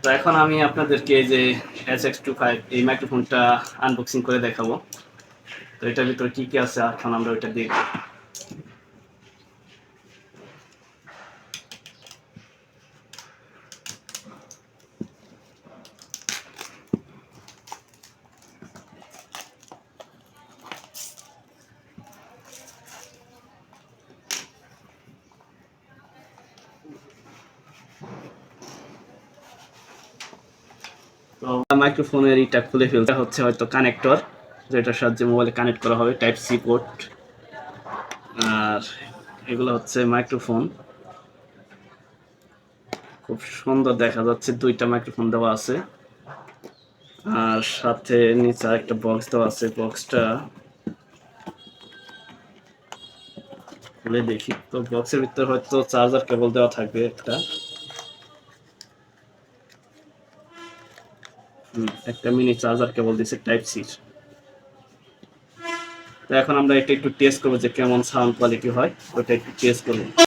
তো এখন আমি আপনাদেরকে এই যে SX25 এই মাইক্রোফোনটা আনবক্সিং করে দেখাবো। তো এটার ভিতরে কি কি আছে এখন আমরা ওইটা দেখব। তো মাইক্রোফোনের এটা খুলে ফেলতে হচ্ছে হয়তো কানেক্টর, যেটার সাহায্যে মোবাইলে কানেক্ট করা হবে, টাইপ সি পোর্ট। আর এগুলো হচ্ছে মাইক্রোফোন, খুব সুন্দর দেখা যাচ্ছে, দুইটা মাইক্রোফোন দেওয়া আছে। আর সাথে নিচে একটা বক্স দেওয়া আছে, বক্সটা খুলে দেখি। তো বক্সের ভিতরে হয়তো চার্জার কেবল দেওয়া থাকবে একটা, একটা মিনি চার্জার কেবল দিছে টাইপ সি। তো এখন আমরা এটা একটু টেস্ট করবো যে কেমন সাউন্ড কোয়ালিটি হয়, ওটা একটু টেস্ট করবো।